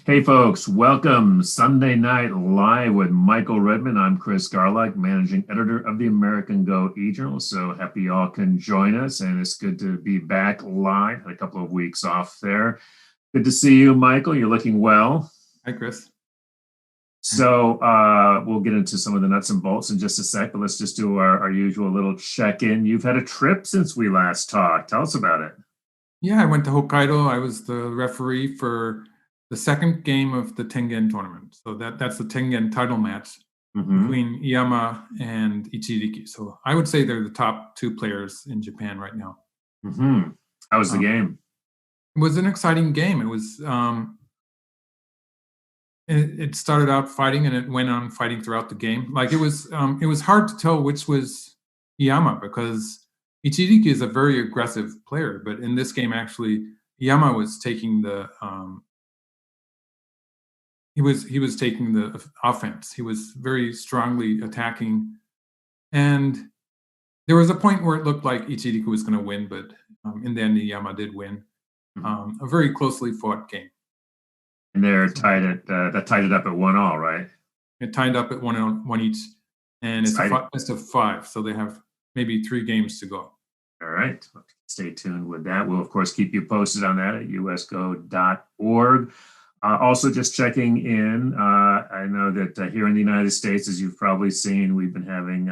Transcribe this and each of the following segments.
Hey folks, welcome Sunday Night Live with Michael Redmond. I'm Chris Garlock, managing editor of the American Go e-journal. So happy y'all can join us, and it's good to be back live. Had a couple of weeks off there. Good to see you, Michael. You're looking well. Hi, Chris. So we'll get into some of the nuts and bolts in just a sec, but let's just do our usual little check-in. You've had a trip since we last talked. Tell us about it. Yeah, I went to Hokkaido. I was the referee for the second game of the Tengen tournament. So that's the Tengen title match between Iyama and Ichiriki. So I would say they're the top two players in Japan right now. How was the game? It was an exciting game. It started out fighting and it went on fighting throughout the game. Like it was hard to tell which was Iyama because Ichiriki is a very aggressive player, but in this game actually Iyama was taking the he was taking the offense. He was very strongly attacking, and there was a point where it looked like Ichiriki was going to win, but in the end Iyama did win. A very closely fought game. And they're tied at that tied it up at 1-1, right? It tied up at 1-1 each, and it's a best of 5, so they have maybe 3 games to go. All right. Stay tuned with that. We'll, of course, keep you posted on that at usgo.org. Also, just checking in, I know that here in the United States, as you've probably seen, we've been having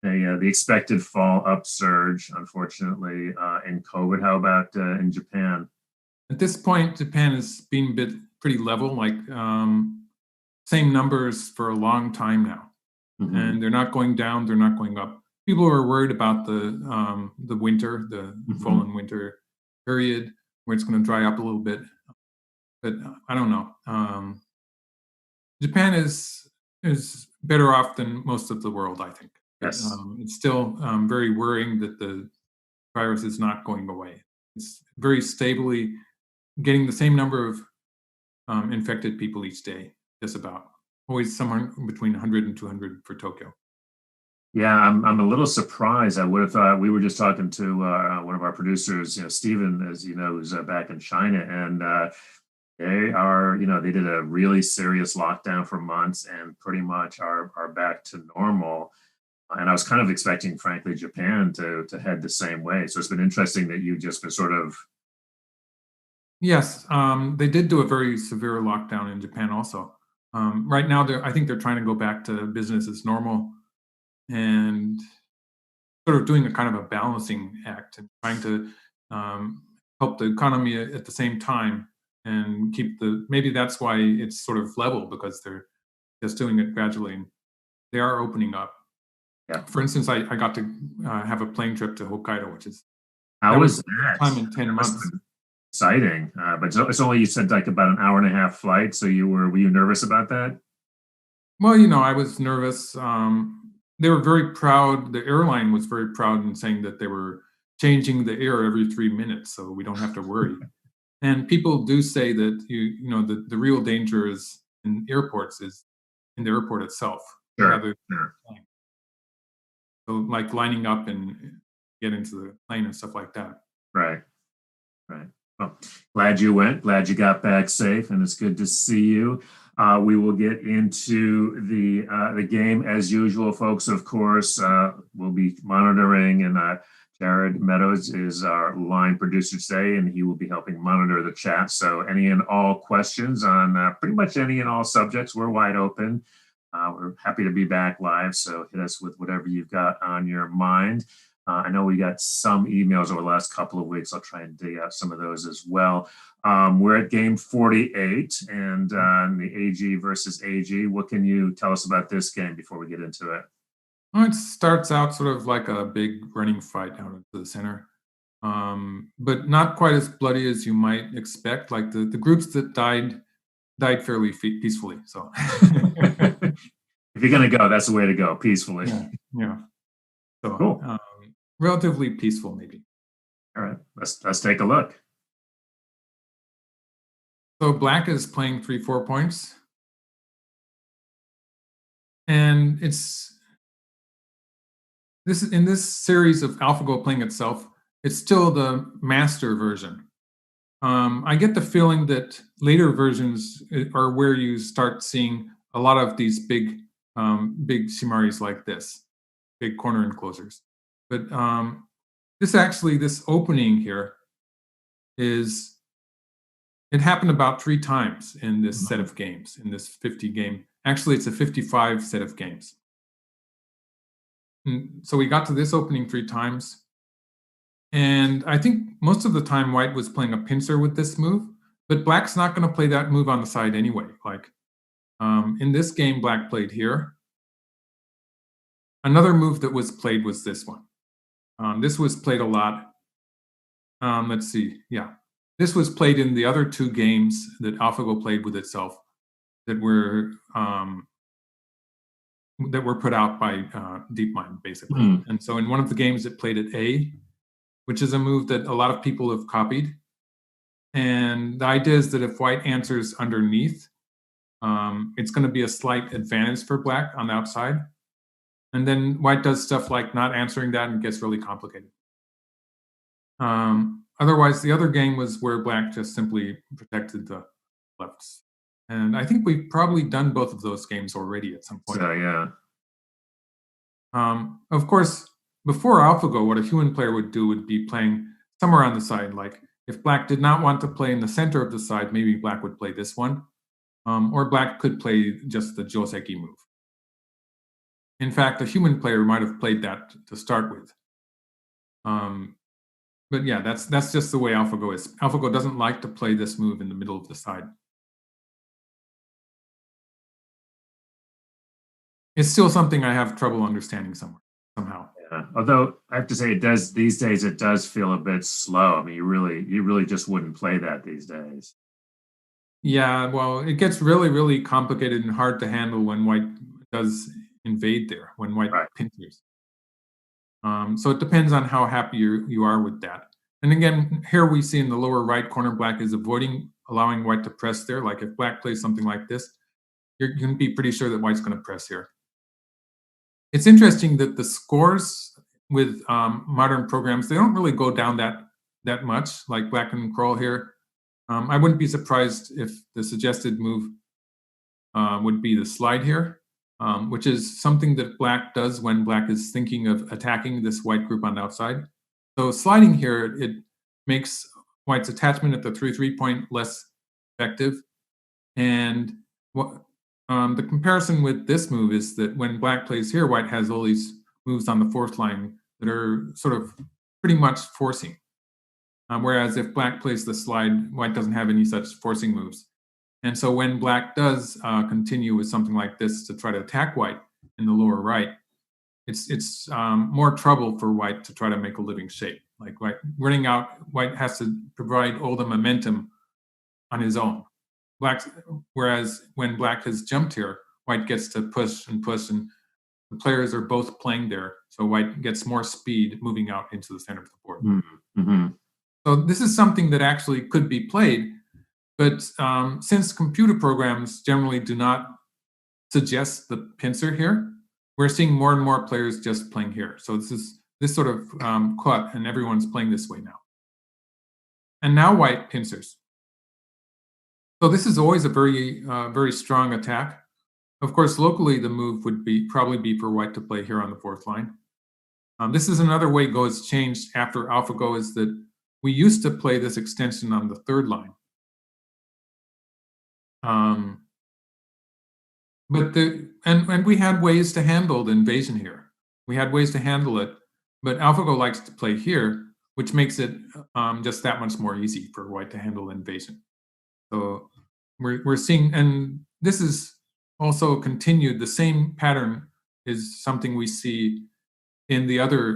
the expected fall upsurge, unfortunately, in COVID. How about in Japan? At this point, Japan is being pretty level, like same numbers for a long time now. And they're not going down, they're not going up. People are worried about the winter, the fall and winter period, where it's going to dry up a little bit. But I don't know. Japan is better off than most of the world, I think. Yes. It's still very worrying that the virus is not going away. It's very stably getting the same number of infected people each day, just about. Always somewhere between 100 and 200 for Tokyo. Yeah, I'm a little surprised. I would have thought we were just talking to one of our producers, Stephen, as you know, who's back in China, and they are, they did a really serious lockdown for months and pretty much are back to normal. And I was kind of expecting, frankly, Japan to head the same way. So it's been interesting that you've just been sort of. Yes, they did do a very severe lockdown in Japan also. Right now, I think they're trying to go back to business as normal and sort of doing a kind of a balancing act and trying to help the economy at the same time and maybe that's why it's sort of level, because they're just doing it gradually and they are opening up. Yeah. For instance, I got to have a plane trip to Hokkaido, which is How was that? Time in 10 months. Exciting, but it's only, you said, like about an hour and a half flight. So were you nervous about that? Well, I was nervous. They were very proud. The airline was very proud in saying that they were changing the air every 3 minutes, so we don't have to worry. And people do say that the real danger is in airports is in the airport itself. Sure. So like lining up and get into the plane and stuff like that. Right. Well, glad you went. Glad you got back safe, and it's good to see you. We will get into the game as usual, folks. Of course, we'll be monitoring, and Jared Meadows is our line producer today, and he will be helping monitor the chat. So any and all questions on pretty much any and all subjects, we're wide open. We're happy to be back live, so hit us with whatever you've got on your mind. I know we got some emails over the last couple of weeks. I'll try and dig out some of those as well. We're at game 48 and the AG versus AG. What can you tell us about this game before we get into it? Well, it starts out sort of like a big running fight out into the center, but not quite as bloody as you might expect. Like the groups that died fairly peacefully. So if you're going to go, that's the way to go, peacefully. Yeah. So cool. Relatively peaceful, maybe. All right, let's take a look. So Black is playing 3-4 points, and in this series of AlphaGo playing itself, it's still the master version. I get the feeling that later versions are where you start seeing a lot of these big shimaris like this, big corner enclosures. But this opening here is it happened about 3 times in this set of games, in this 50 game. Actually, it's a 55 set of games. So we got to this opening 3 times. And I think most of the time white was playing a pincer with this move, but black's not going to play that move on the side anyway. Like in this game, black played here. Another move that was played was this one. This was played a lot. Let's see. Yeah. This was played in the other 2 games that AlphaGo played with itself that were put out by DeepMind, basically. And so in one of the games, it played at A, which is a move that a lot of people have copied. And the idea is that if white answers underneath, it's going to be a slight advantage for black on the outside. And then white does stuff like not answering that and gets really complicated. Otherwise, the other game was where black just simply protected the lefts. And I think we've probably done both of those games already at some point. Yeah. Of course, before AlphaGo, what a human player would do would be playing somewhere on the side. Like if black did not want to play in the center of the side, maybe black would play this one. Or black could play just the Joseki move. In fact, a human player might have played that to start with. But yeah, that's just the way AlphaGo is. AlphaGo doesn't like to play this move in the middle of the side. It's still something I have trouble understanding somehow. Yeah. Although I have to say, these days it does feel a bit slow. I mean, you really just wouldn't play that these days. Yeah, well, it gets really, really complicated and hard to handle when white does invade there, when white pincers. So it depends on how happy you are with that. And again, here we see in the lower right corner, black is allowing white to press there. Like if black plays something like this, you can be pretty sure that white's going to press here. It's interesting that the scores with modern programs, they don't really go down that much, like black can crawl here. I wouldn't be surprised if the suggested move would be the slide here, which is something that black does when black is thinking of attacking this white group on the outside. So sliding here, it makes white's attachment at the 3-3 point less effective. And the comparison with this move is that when black plays here, white has all these moves on the 4th line that are sort of pretty much forcing. Whereas if black plays the slide, white doesn't have any such forcing moves. And so when black does continue with something like this to try to attack white in the lower right, it's more trouble for white to try to make a living shape. Like running out, white has to provide all the momentum on his own. Whereas when black has jumped here, white gets to push, and the players are both playing there. So white gets more speed moving out into the center of the board. Mm-hmm. So this is something that actually could be played, but since computer programs generally do not suggest the pincer here, we're seeing more and more players just playing here. So this sort of caught, and everyone's playing this way now. And now white pincers. So this is always a very strong attack. Of course, locally the move would probably be for white to play here on the 4th line. This is another way Go has changed after AlphaGo, is that we used to play this extension on the 3rd line. But we had ways to handle the invasion here. We had ways to handle it, but AlphaGo likes to play here, which makes it just that much more easy for white to handle the invasion. So we're seeing, and this is also continued. The same pattern is something we see in the other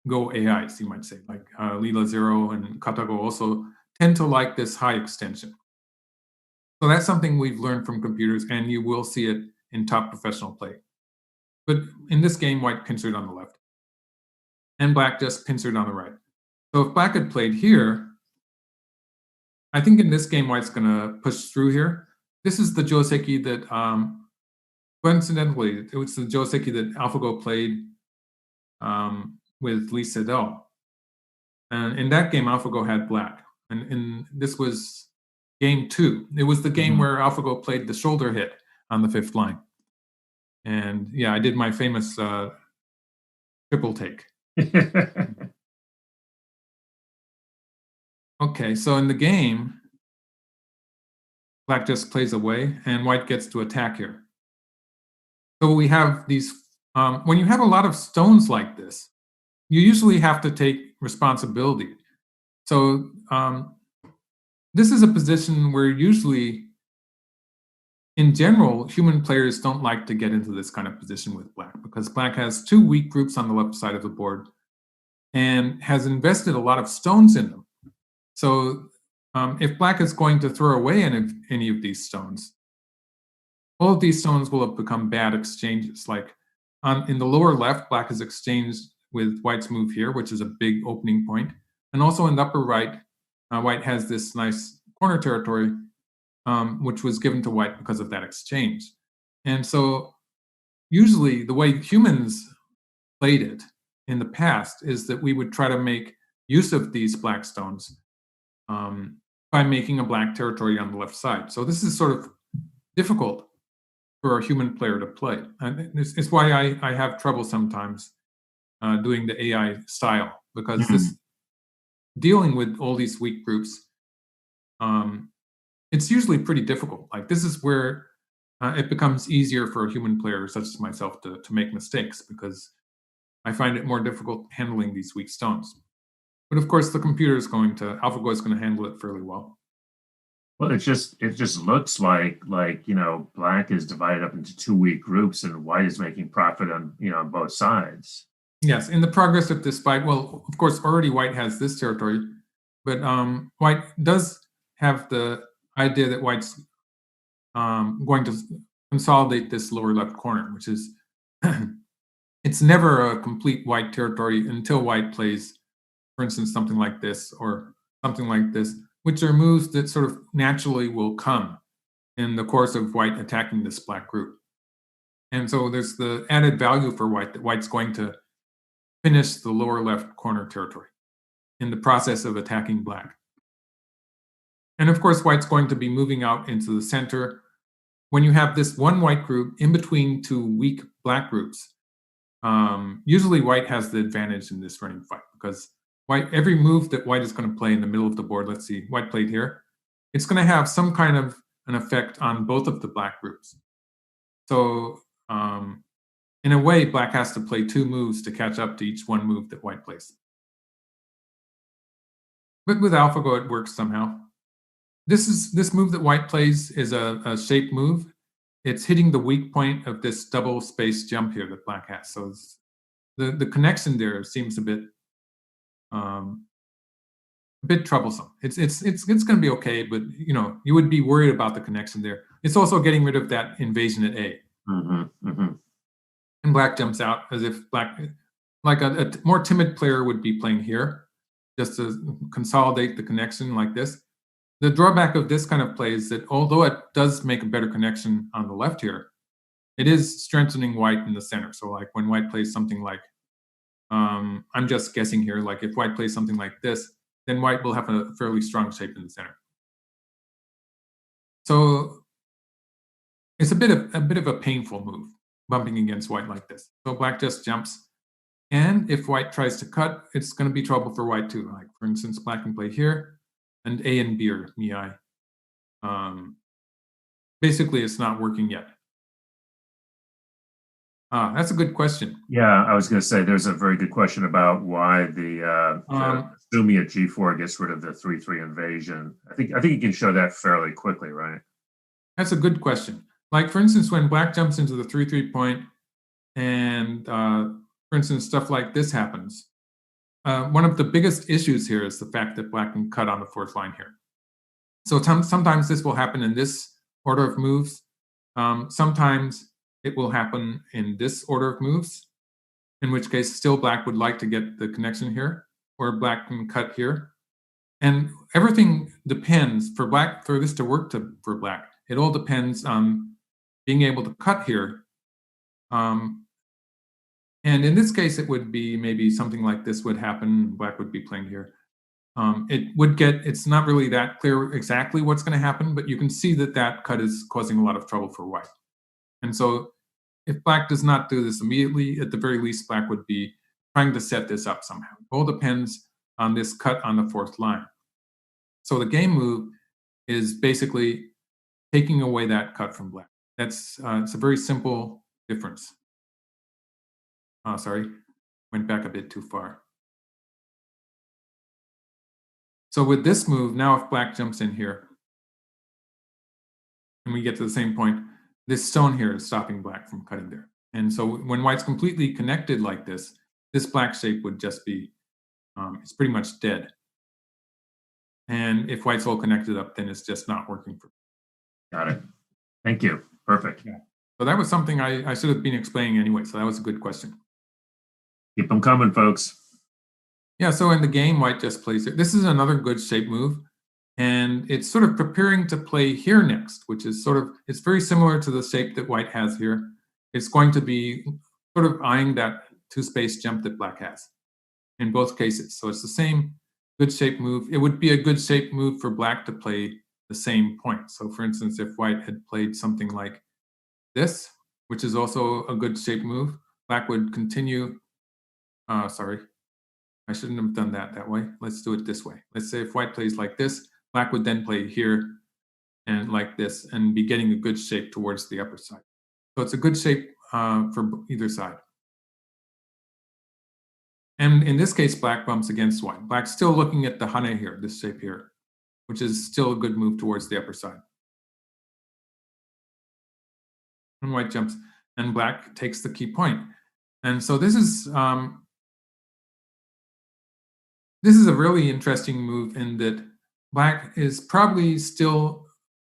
Go AIs, you might say, like Lila Zero and Katago also tend to like this high extension. So that's something we've learned from computers, and you will see it in top professional play. But in this game, white pincered on the left, and black just pincered on the right. So if black had played here, I think in this game, white's going to push through here. This is the Joseki that, coincidentally, it was the Joseki that AlphaGo played with Lee Sedol. And in that game, AlphaGo had black. and this was game 2. It was the game Mhm. where AlphaGo played the shoulder hit on the 5th line. And yeah, I did my famous triple take. Okay, so in the game, black just plays away, and white gets to attack here. So we have these, when you have a lot of stones like this, you usually have to take responsibility. So this is a position where usually, in general, human players don't like to get into this kind of position with black because black has 2 weak groups on the left side of the board and has invested a lot of stones in them. So if black is going to throw away any of these stones, all of these stones will have become bad exchanges. Like in the lower left, black has exchanged with white's move here, which is a big opening point. And also in the upper right, white has this nice corner territory, which was given to white because of that exchange. And so usually the way humans played it in the past is that we would try to make use of these black stones by making a black territory on the left side. So this is sort of difficult for a human player to play. And it's why I have trouble sometimes doing the AI style, because this dealing with all these weak groups, it's usually pretty difficult. Like this is where it becomes easier for a human player such as myself to make mistakes, because I find it more difficult handling these weak stones. But of course, the computer is AlphaGo is going to handle it fairly well. Well, it just looks like black is divided up into 2 weak groups, and white is making profit on on both sides. Yes, in the progress of this fight, well, of course, already white has this territory, but white does have the idea that white's going to consolidate this lower left corner, which is it's never a complete white territory until white plays, for instance, something like this or something like this, which are moves that sort of naturally will come in the course of white attacking this black group. And so there's the added value for white that white's going to finish the lower left corner territory in the process of attacking black. And of course, white's going to be moving out into the center. When you have this one white group in between 2 weak black groups, usually white has the advantage in this running fight, because every move that white is going to play in the middle of the board, let's see, white played here, it's going to have some kind of an effect on both of the black groups. So in a way, black has to play 2 moves to catch up to each one move that white plays. But with AlphaGo, it works somehow. This move that white plays is a shape move. It's hitting the weak point of this double space jump here that black has. So the connection there seems a bit troublesome. It's going to be okay, but you would be worried about the connection there. It's also getting rid of that invasion at A. And black jumps out as if black, like a more timid player would be playing here, just to consolidate the connection like this. The drawback of this kind of play is that although it does make a better connection on the left here, it is strengthening white in the center. So like when white plays something like, I'm just guessing here, like if white plays something like this, then white will have a fairly strong shape in the center. So it's a bit of a painful move, bumping against white like this. So black just jumps. And if white tries to cut, it's going to be trouble for white too. Like for instance, black can play here, and A and B are Miai. Basically, it's not working yet. That's a good question. Yeah, I was going to say there's a very good question about why the Sumi at G4 gets rid of the 3-3 invasion. I think you can show that fairly quickly, right? That's a good question. Like for instance, when black jumps into the 3-3 point, and for instance, stuff like this happens. One of the biggest issues here is the fact that black can cut on the 4th line here. So sometimes this will happen in this order of moves. Sometimes it will happen in this order of moves, in which case still black would like to get the connection here, or black can cut here. And everything depends, for this to work for black, it all depends on being able to cut here. And in this case, it would be maybe something like this would happen. Black would be playing here. it's not really that clear exactly what's going to happen, but you can see that that cut is causing a lot of trouble for white. And so if black does not do this immediately, at the very least, black would be trying to set this up somehow. It all depends on this cut on the fourth line. So the game move is basically taking away that cut from black. It's a very simple difference. Sorry, went back a bit too far. So with this move, now if black jumps in here, and we get to the same point, this stone here is stopping black from cutting there. And so when white's completely connected like this black shape would just be, it's pretty much dead. And if white's all connected up, then it's just not working for. Got it. Thank you. Perfect. Yeah. So that was something I should have been explaining anyway. So that was a good question. Keep them coming, folks. Yeah, so in the game, white just plays it. This is another good shape move. And it's sort of preparing to play here next, which is it's very similar to the shape that white has here. It's going to be sort of eyeing that two-space jump that black has in both cases. So it's the same good shape move. It would be a good shape move for black to play the same point. So for instance, if white had played something like this, which is also a good shape move, black would continue. Sorry, I shouldn't have done that way. Let's do it this way. Let's say if white plays like this, black would then play here and like this and be getting a good shape towards the upper side. So it's a good shape for either side. And in this case, black bumps against white. Black's still looking at the hane here, this shape here, which is still a good move towards the upper side. And white jumps, and black takes the key point. And so this is a really interesting move in that black is probably still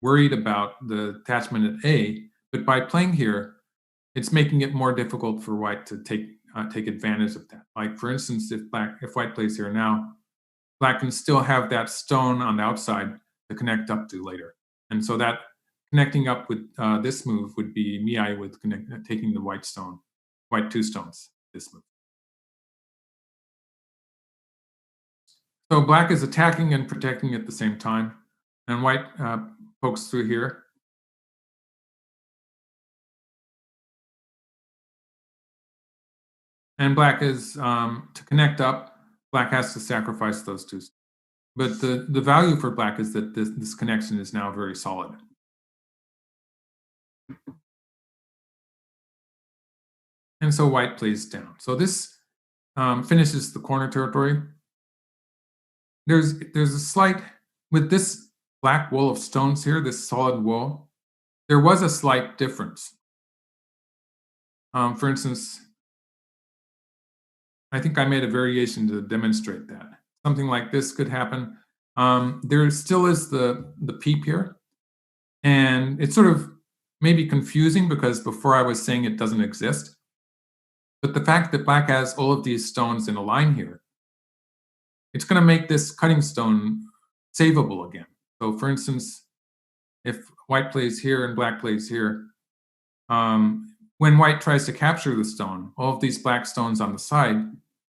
worried about the attachment at A, but by playing here, it's making it more difficult for white to take advantage of that. Like for instance, if white plays here now, black can still have that stone on the outside to connect up to later. And so that connecting up with this move would be Miai with taking the white two stones, this move. So black is attacking and protecting at the same time, and white pokes through here. And black is, to connect up, black has to sacrifice those two. But the value for black is that this connection is now very solid. And so white plays down. So this finishes the corner territory. There's a slight, with this black wall of stones here, this solid wall, there was a slight difference. For instance, I think I made a variation to demonstrate that. Something like this could happen. There still is the peep here. And it's sort of maybe confusing because before I was saying it doesn't exist. But the fact that black has all of these stones in a line here, it's going to make this cutting stone savable again. So for instance, if white plays here and black plays here, when white tries to capture the stone, all of these black stones on the side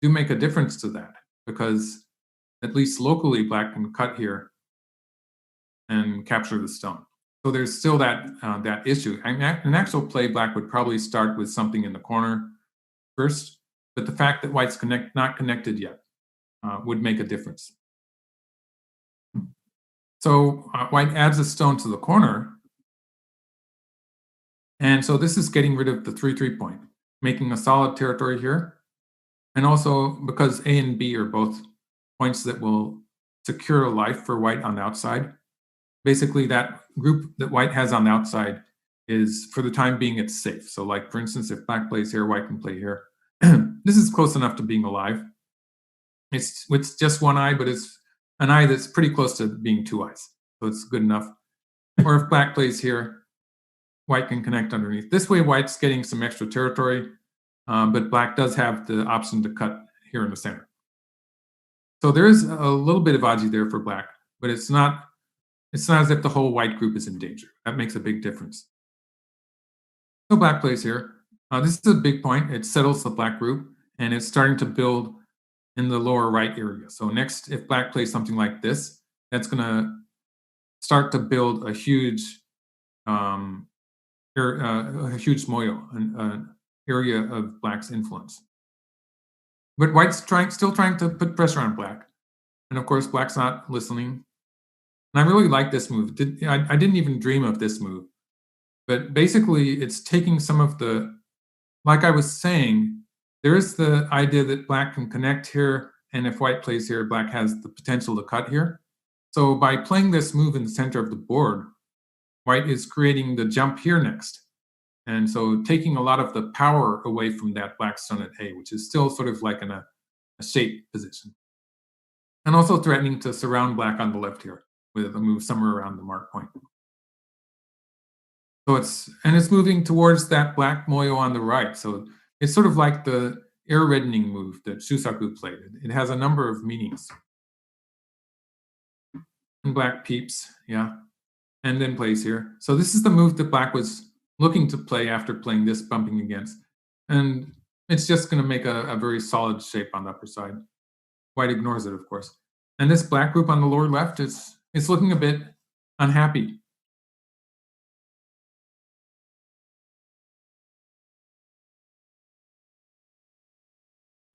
do make a difference to that, because at least locally black can cut here and capture the stone. So there's still that issue. In actual play, black would probably start with something in the corner first, but the fact that white's not connected yet would make a difference. So white adds a stone to the corner, and so this is getting rid of the 3-3 point, making a solid territory here. And also because A and B are both points that will secure a life for white on the outside. Basically, that group that white has on the outside is, for the time being, it's safe. So like, for instance, if black plays here, white can play here. This is close enough to being alive. It's just one eye, but it's an eye that's pretty close to being two eyes. So it's good enough. Or if black plays here, white can connect underneath. This way, white's getting some extra territory, but black does have the option to cut here in the center. So there is a little bit of aji there for black, but it's not as if the whole white group is in danger. That makes a big difference. So black plays here. This is a big point. It settles the black group, and it's starting to build in the lower right area. So next, if black plays something like this, that's going to start to build a huge a huge moyo, an area of black's influence. But white's still trying to put pressure on black. And of course, black's not listening. And I really like this move. I didn't even dream of this move. But basically, it's taking some of the, like I was saying, there is the idea that black can connect here, and if white plays here, black has the potential to cut here. So by playing this move in the center of the board, white is creating the jump here next. And so taking a lot of the power away from that black stone at A, which is still sort of like in a shape position. And also threatening to surround black on the left here with a move somewhere around the mark point. So it's moving towards that black moyo on the right. So it's sort of like the air reddening move that Shusaku played. It has a number of meanings. And black peeps, yeah, and then plays here. So this is the move that black was looking to play after playing this bumping against. And it's just going to make a very solid shape on the upper side. White ignores it, of course. And this black group on the lower left is looking a bit unhappy.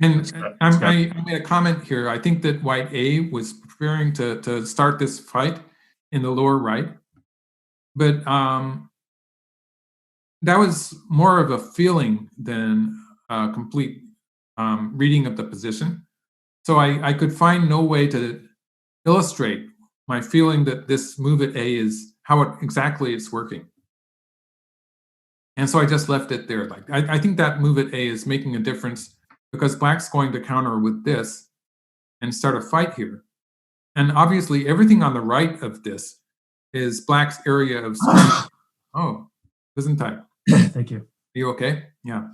And I made a comment here. I think that white A was preparing to start this fight in the lower right. But that was more of a feeling than a complete reading of the position. So I could find no way to illustrate my feeling that this move at A is how exactly it's working. And so I just left it there. Like I think that move at A is making a difference because black's going to counter with this and start a fight here. And obviously everything on the right of this is black's area of strength. Oh, isn't that? Thank you. Are you okay? Yeah.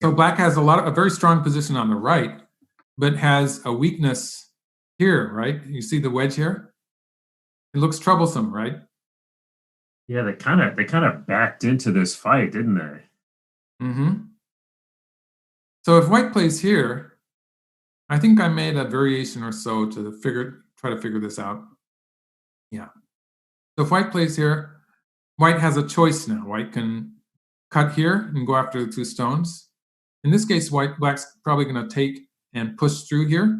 So black has a very strong position on the right, but has a weakness here, right? You see the wedge here? It looks troublesome, right? Yeah, they kind of backed into this fight, didn't they? Mm-hmm. So if white plays here, I think I made a variation or so to try to figure this out. Yeah. So if white plays here, white has a choice now. White can cut here and go after the two stones. In this case, black's probably going to take and push through here.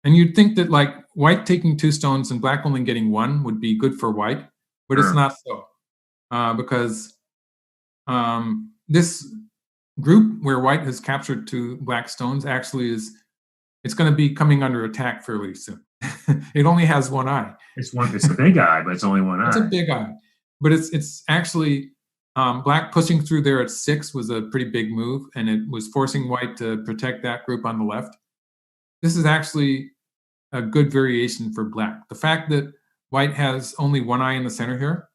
And you'd think that like white taking two stones and black only getting one would be good for white, but it's not so. Because this group where white has captured two black stones actually it's going to be coming under attack fairly soon. It only has one eye. It's a big eye, but it's only one eye. It's a big eye, but it's actually black pushing through there at 6 was a pretty big move, and it was forcing white to protect that group on the left. This is actually a good variation for black. The fact that white has only one eye in the center here,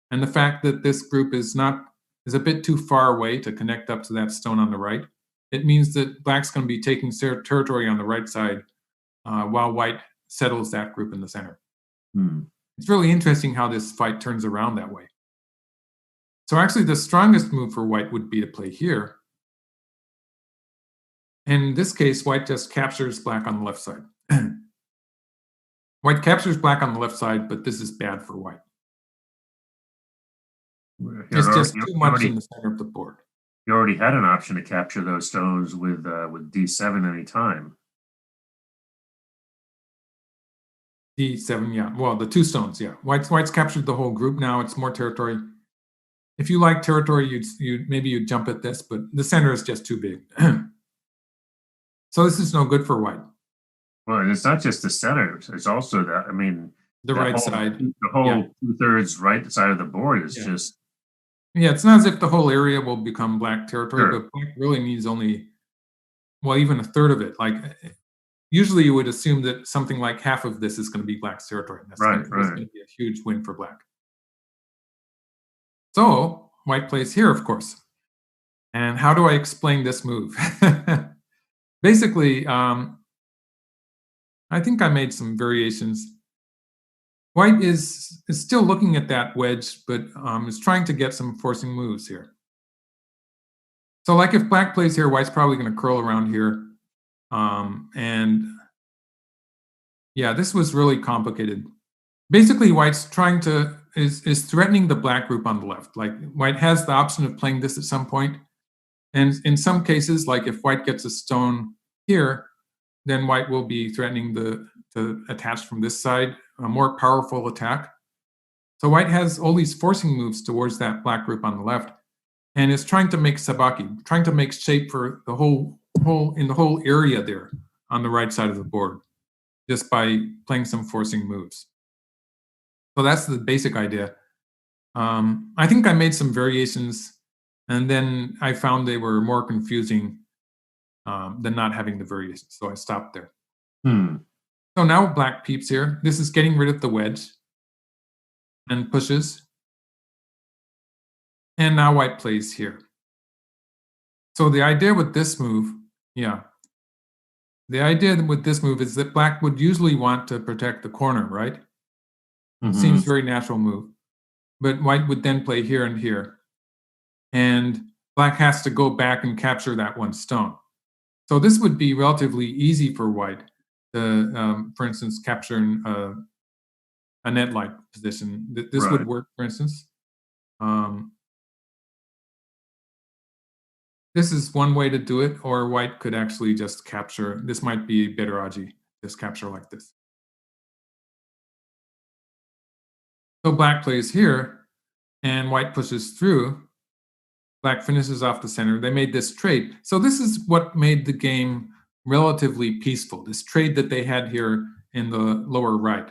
and the fact that this group is a bit too far away to connect up to that stone on the right, it means that black's going to be taking territory on the right side while white settles that group in the center. It's really interesting how this fight turns around that way. So actually the strongest move for white would be to play here. And in this case, white just captures black on the left side. White captures black on the left side, but this is bad for white. It's just too much in the center of the board. You already had an option to capture those stones with D7 anytime. D7, yeah. Well, the two stones, yeah. White's captured the whole group now. It's more territory. If you like territory, maybe you'd jump at this, but the center is just too big. So this is no good for white. Well, and it's not just the center. It's also the right side. The whole 2/3 right side of the board is just. Yeah, it's not as if the whole area will become black territory, but black really needs only, well, even a third of it. Like, usually you would assume that something like half of this is going to be black's territory. That's going to be a huge win for black. So white plays here, of course. And how do I explain this move? Basically, I think I made some variations. White is still looking at that wedge, but is trying to get some forcing moves here. So like if black plays here, white's probably going to curl around here And yeah, this was really complicated. Basically, white's trying to is threatening the black group on the left. Like white has the option of playing this at some point, and in some cases, like if white gets a stone here, then white will be threatening to attach from this side, a more powerful attack. So white has all these forcing moves towards that black group on the left, and is trying to make sabaki, trying to make shape for the whole area there on the right side of the board, just by playing some forcing moves. So that's the basic idea. I think I made some variations, and then I found they were more confusing than not having the variations, so I stopped there. Hmm. So now black peeps here. This is getting rid of the wedge and pushes. And now white plays here. So the idea with this move, yeah. The idea with this move is that black would usually want to protect the corner, right? Seems very natural move. But white would then play here and here. And black has to go back and capture that one stone. So this would be relatively easy for white to, for instance, capture a net-like position. This would work, for instance. This is one way to do it, or white could actually just capture. This might be better aji, just capture like this. So black plays here, and white pushes through. Black finishes off the center. They made this trade. So this is what made the game relatively peaceful, this trade that they had here in the lower right.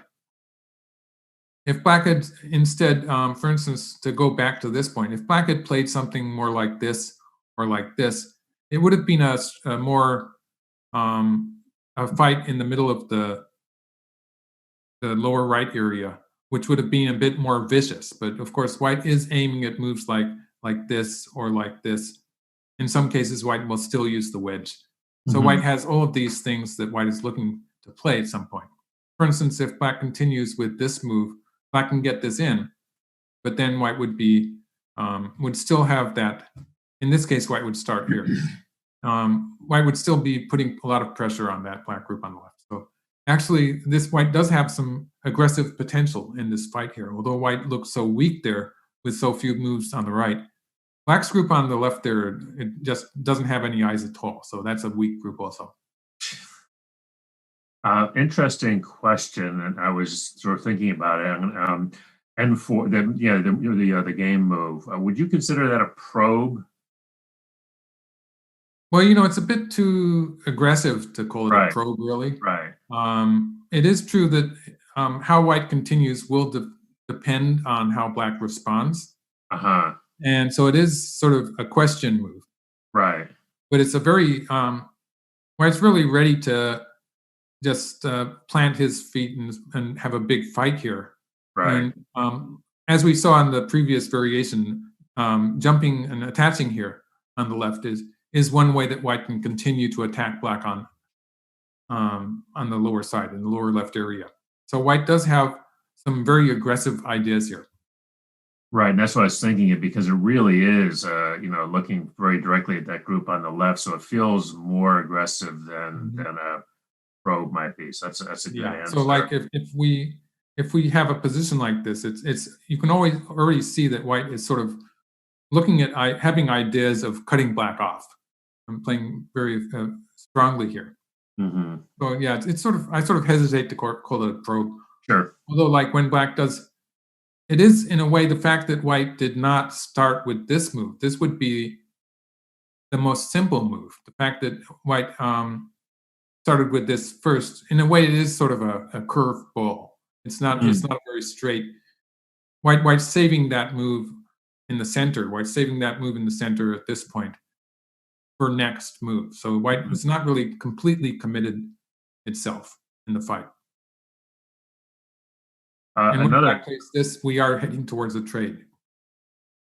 If black had instead, for instance, to go back to this point, if black had played something more like this or like this, it would have been a more a fight in the middle of the lower right area, which would have been a bit more vicious. But of course, white is aiming at moves like this or like this. In some cases, white will still use the wedge. So white has all of these things that white is looking to play at some point. For instance, if black continues with this move, black can get this in, but then white would be would still have that. In this case, white would start here. White would still be putting a lot of pressure on that black group on the left. So actually, this white does have some aggressive potential in this fight here. Although white looks so weak there with so few moves on the right, black's group on the left there, it just doesn't have any eyes at all. So that's a weak group also. Interesting question, and I was sort of thinking about it. And for the game move, would you consider that a probe? Well, it's a bit too aggressive to call it a probe, really. Right. It is true that how white continues will depend on how black responds. And so it is sort of a question move. Right. But it's a very, white's really ready to just plant his feet and have a big fight here. Right. And as we saw in the previous variation, jumping and attaching here on the left is one way that white can continue to attack black on the lower side, in the lower left area. So white does have some very aggressive ideas here. Right, and that's what I was thinking it because it really is, looking very directly at that group on the left, so it feels more aggressive than a probe might be. So that's a good answer. So like if we have a position like this, it's you can always already see that white is sort of looking at having ideas of cutting black off. I'm playing very strongly here. So yeah, it's sort of I sort of hesitate to call it a probe. Sure. Although like when black does. It is, in a way, the fact that white did not start with this move. This would be the most simple move. The fact that white started with this first, in a way, it is sort of a curved ball. It's not. It's not very straight. White's saving that move in the center. White's saving that move in the center at this point for next move. So white was not really completely committed itself in the fight. And when black plays this, we are heading towards a trade.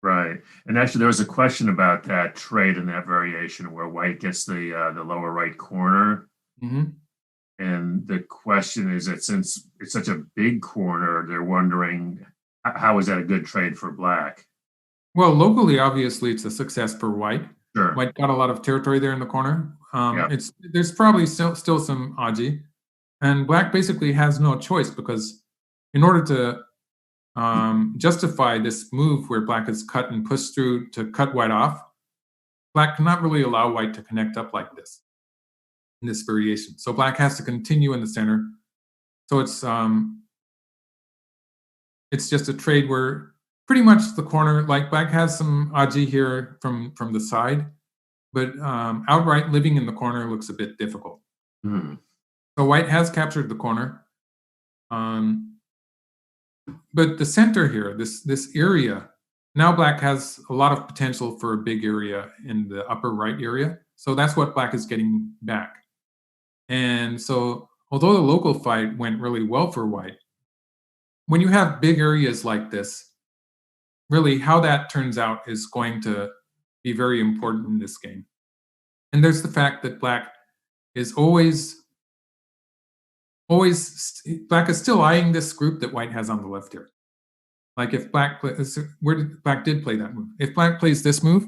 Right. And actually, there was a question about that trade in that variation where white gets the lower right corner. And the question is that since it's such a big corner, they're wondering, how is that a good trade for black? Well, locally, obviously, it's a success for white. Sure. White got a lot of territory there in the corner. Yeah. There's probably still some Aji, and Black basically has no choice because in order to justify this move where Black is cut and pushed through to cut White off, Black cannot really allow White to connect up like this in this variation. So Black has to continue in the center. So it's just a trade where pretty much the corner, like Black has some Aji here from the side, but outright living in the corner looks a bit difficult. Hmm. So White has captured the corner. But the center here, this area, now Black has a lot of potential for a big area in the upper right area. So that's what Black is getting back. And so although the local fight went really well for White, when you have big areas like this, really how that turns out is going to be very important in this game. And there's the fact that Black is Black is still eyeing this group that White has on the left here. Like if Black Black did play that move. If Black plays this move,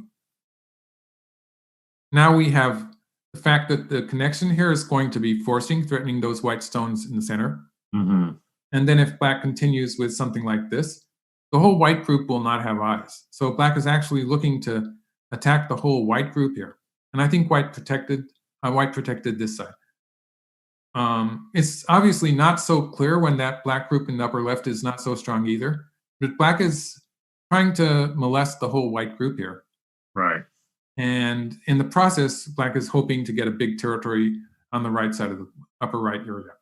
now we have the fact that the connection here is going to be threatening those White stones in the center. Mm-hmm. And then if Black continues with something like this, the whole White group will not have eyes. So Black is actually looking to attack the whole White group here. And I think White protected this side. It's obviously not so clear when that Black group in the upper left is not so strong either. But Black is trying to molest the whole White group here. Right. And in the process, Black is hoping to get a big territory on the right side of the upper right area.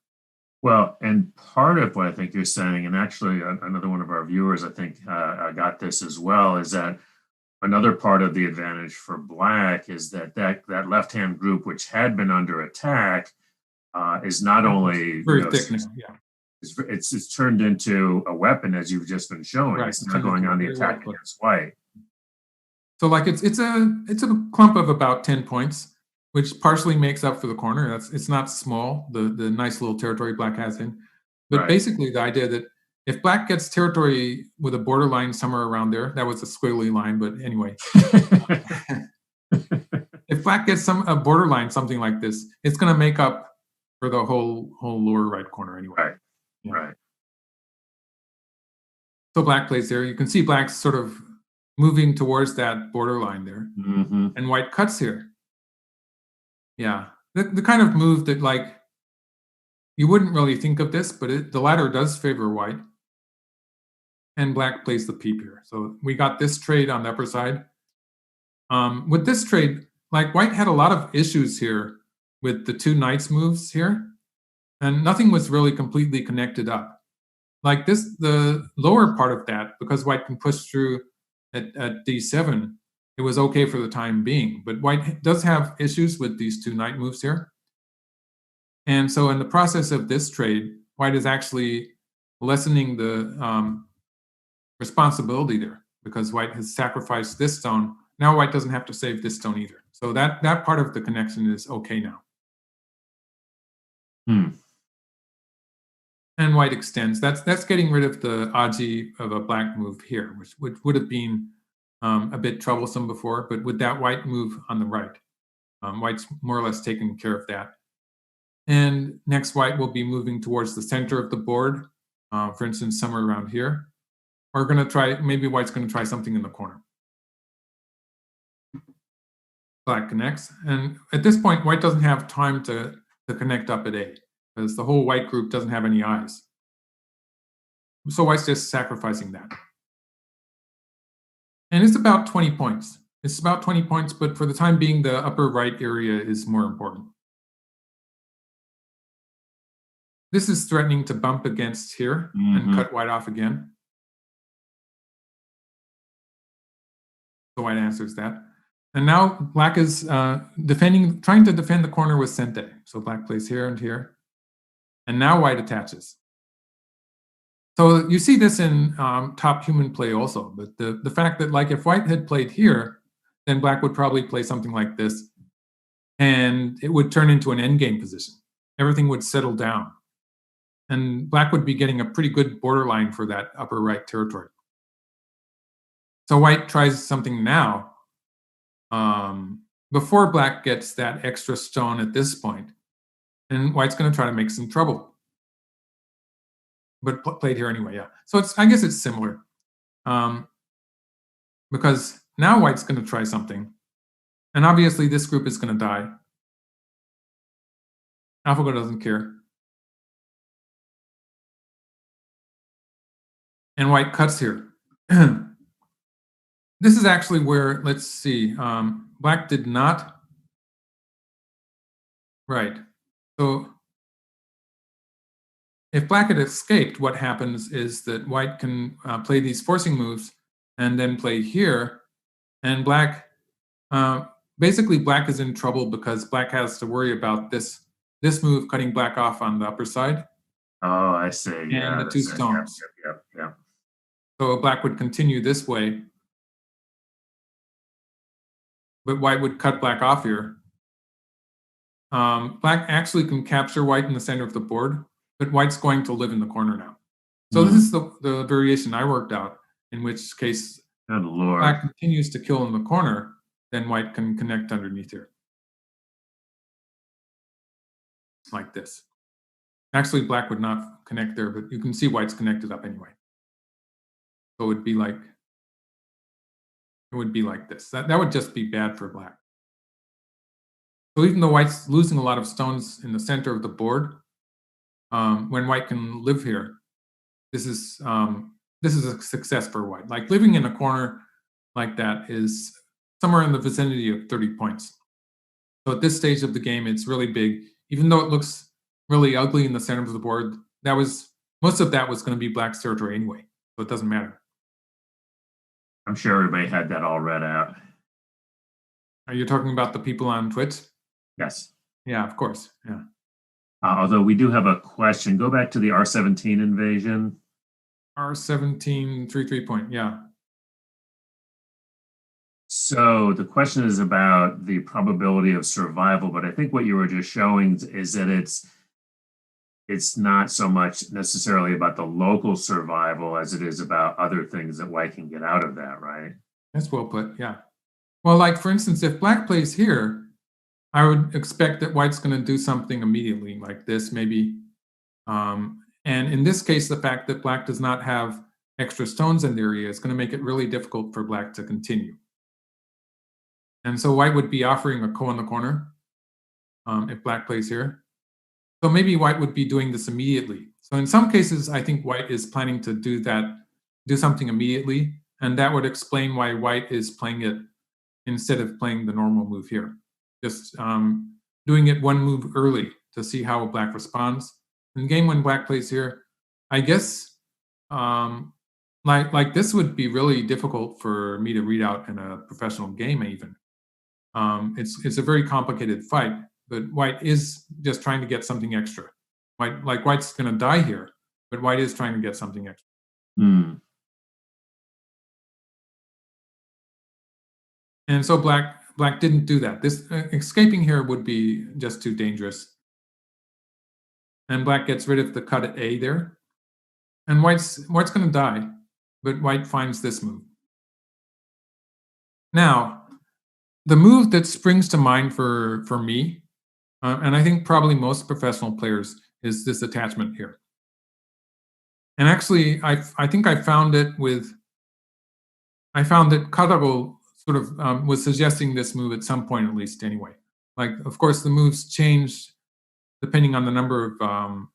Well, and part of what I think you're saying, and actually another one of our viewers, I think, got this as well, is that another part of the advantage for Black is that left-hand group, which had been under attack, is not only very thick now. Yeah. It's turned into a weapon, as you've just been showing. Right. It's now going on the attack against White. So like it's a clump of about 10 points, which partially makes up for the corner. It's not small, the nice little territory Black has in. But Right. Basically the idea that if Black gets territory with a borderline somewhere around there, that was a squiggly line, but anyway. If Black gets a borderline, something like this, it's going to make up for the whole lower right corner anyway. Right. Yeah. Right. So Black plays there. You can see Black's sort of moving towards that borderline there. Mm-hmm. And White cuts here. Yeah. The kind of move that, like, you wouldn't really think of this, but the ladder does favor White. And Black plays the peep here. So we got this trade on the upper side. With this trade, like, White had a lot of issues here with the two knights moves here. And nothing was really completely connected up. Like this, the lower part of that, because White can push through at d7, it was okay for the time being. But White does have issues with these two knight moves here. And so in the process of this trade, White is actually lessening the responsibility there, because White has sacrificed this stone. Now White doesn't have to save this stone either. So that part of the connection is okay now. And White extends. That's getting rid of the Aji of a Black move here, which would have been a bit troublesome before. But with that White move on the right, White's more or less taken care of that. And next, White will be moving towards the center of the board, for instance, somewhere around here. We're going to try, maybe White's going to try something in the corner. Black connects. And at this point, White doesn't have time to connect up at A, because the whole White group doesn't have any eyes. So White's just sacrificing that. And it's about 20 points. It's about 20 points, but for the time being, the upper right area is more important. This is threatening to bump against here and cut White off again. So White answers that. And now Black is trying to defend the corner with Sente. So Black plays here and here. And now White attaches. So you see this in top human play also. But the fact that, like, if White had played here, then Black would probably play something like this. And it would turn into an endgame position. Everything would settle down. And Black would be getting a pretty good borderline for that upper right territory. So White tries something now. before black gets that extra stone at this point, and white's going to try to make some trouble. But played here anyway, yeah. So I guess it's similar, because now white's going to try something, and obviously this group is going to die. AlphaGo doesn't care, and white cuts here. This is actually where, let's see, black did not. Right. So if black had escaped, what happens is that white can play these forcing moves and then play here, and black, basically black is in trouble because black has to worry about this move cutting black off on the upper side. Oh, I see. And Yeah, the two that's it. stones. Yep. So black would continue this way, but white would cut black off here. Black actually can capture white in the center of the board, but white's going to live in the corner now. So this is the variation I worked out, in which case Good Lord. black continues to kill in the corner, then white can connect underneath here. Like this. Actually, black would not connect there, but you can see white's connected up anyway. So it would be like this. That would just be bad for black. So even though white's losing a lot of stones in the center of the board, when white can live here, this is a success for white. Like living in a corner like that is somewhere in the vicinity of 30 points. So at this stage of the game, it's really big. Even though it looks really ugly in the center of the board, most of that was going to be black's territory anyway, so it doesn't matter. I'm sure everybody had that all read out. Are you talking about the people on Twitch? Yes. Yeah, of course. Yeah. Although we do have a question. Go back to the R17 invasion. R17 3 point. Yeah. So the question is about the probability of survival, but I think what you were just showing is that it's not so much necessarily about the local survival as it is about other things that white can get out of that, right? That's well put, yeah. Well, like for instance, if black plays here, I would expect that white's going to do something immediately, like this maybe. And in this case, the fact that black does not have extra stones in the area is going to make it really difficult for black to continue. And so white would be offering a ko in the corner if black plays here. So maybe white would be doing this immediately. So in some cases, I think white is planning to do something immediately, and that would explain why white is playing it instead of playing the normal move here. Just doing it one move early to see how black responds. In the game when black plays here, I guess like this would be really difficult for me to read out in a professional game even. It's a very complicated fight, but white is just trying to get something extra. White's going to die here, but white is trying to get something extra. And so black didn't do that. This escaping here would be just too dangerous. And black gets rid of the cut at A there. And white's going to die, but white finds this move. Now, the move that springs to mind for me, and I think probably most professional players, is this attachment here. And actually, I think I found that Katago sort of was suggesting this move at some point at least anyway. Like, of course, the moves change depending on the number of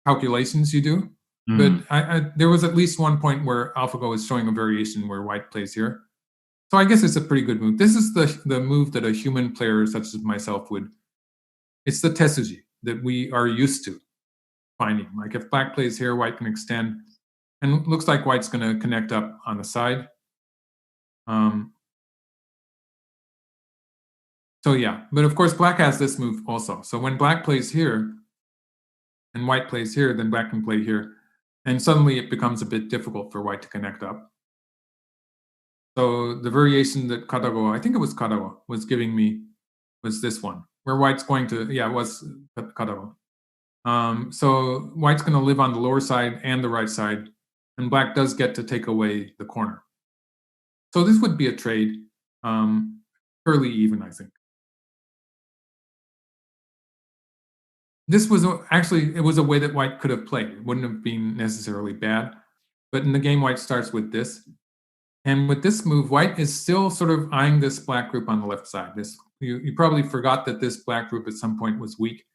calculations you do. But there was at least one point where AlphaGo is showing a variation where white plays here. So I guess it's a pretty good move. This is the move that a human player such as myself would. It's the Tessuji that we are used to finding. Like if black plays here, white can extend. And it looks like white's going to connect up on the side. So yeah, but of course black has this move also. So when black plays here and white plays here, then black can play here. And suddenly it becomes a bit difficult for white to connect up. So the variation that Katago, I think it was Katago, was giving me was this one, where white's going to, yeah, it was Katago. So white's going to live on the lower side and the right side, and black does get to take away the corner. So this would be a trade. fairly even, I think. This was actually, it was a way that white could have played. It wouldn't have been necessarily bad. But in the game, white starts with this. And with this move, white is still sort of eyeing this black group on the left side. You probably forgot that this black group at some point was weak.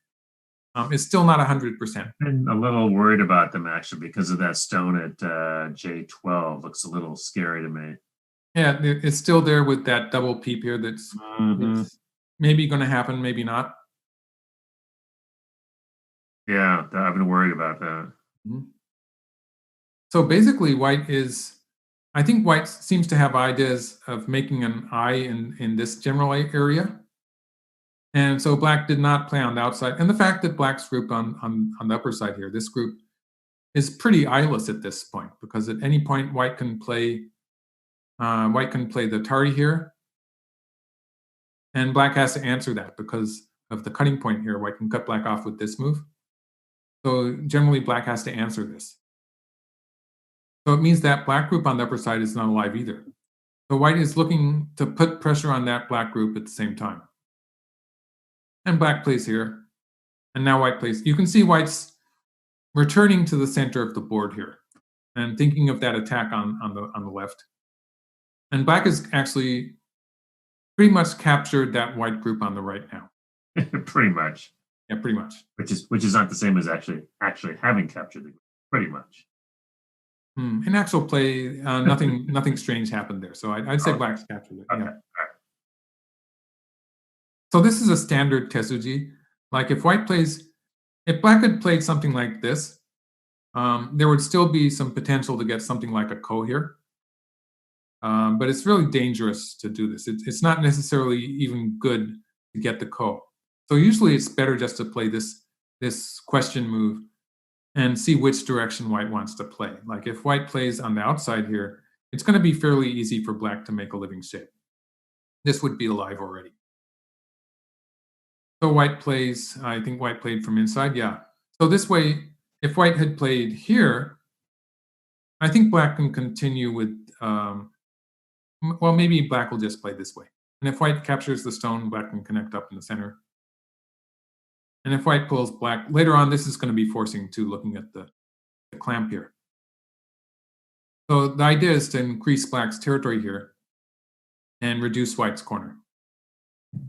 It's still not 100%. I'm a little worried about them actually because of that stone at J12. Looks a little scary to me. Yeah, it's still there with that double peep here. It's maybe going to happen, maybe not. Yeah, I've been worried about that. So basically, I think white seems to have ideas of making an eye in this general area. And so black did not play on the outside. And the fact that black's group on the upper side here, this group, is pretty eyeless at this point, because at any point white can play the tardy here. And black has to answer that because of the cutting point here. White can cut black off with this move. So generally black has to answer this. So it means that black group on the upper side is not alive either. So white is looking to put pressure on that black group at the same time. And black plays here. And now white plays. You can see white's returning to the center of the board here and thinking of that attack on the left. And black has actually pretty much captured that white group on the right now. Pretty much. Yeah, pretty much. Which is not the same as actually having captured the group. Pretty much. In actual play, nothing strange happened there. So I'd say black's captured it. Okay. Yeah. So this is a standard Tessuji. Like if black had played something like this, there would still be some potential to get something like a ko here. But it's really dangerous to do this. It's not necessarily even good to get the ko. So usually it's better just to play this question move and see which direction white wants to play. Like if white plays on the outside here, it's going to be fairly easy for black to make a living shape. This would be alive already. So white plays, I think white played from inside, yeah. So this way, if white had played here, I think black can continue with, well, maybe black will just play this way. And if white captures the stone, black can connect up in the center. And if white pulls black, later on, this is going to be forcing to looking at the clamp here. So the idea is to increase black's territory here and reduce white's corner.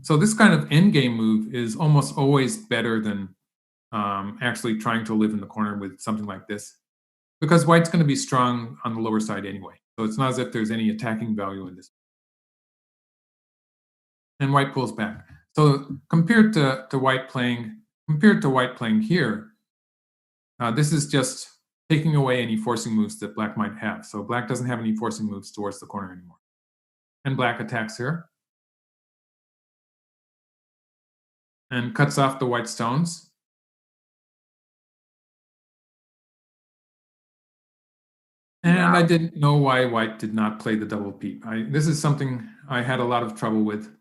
So this kind of endgame move is almost always better than actually trying to live in the corner with something like this, because white's going to be strong on the lower side anyway. So it's not as if there's any attacking value in this. And white pulls back. So compared to white playing here, this is just taking away any forcing moves that black might have. So black doesn't have any forcing moves towards the corner anymore. And black attacks here and cuts off the white stones. And I didn't know why white did not play the double peep. This is something I had a lot of trouble with.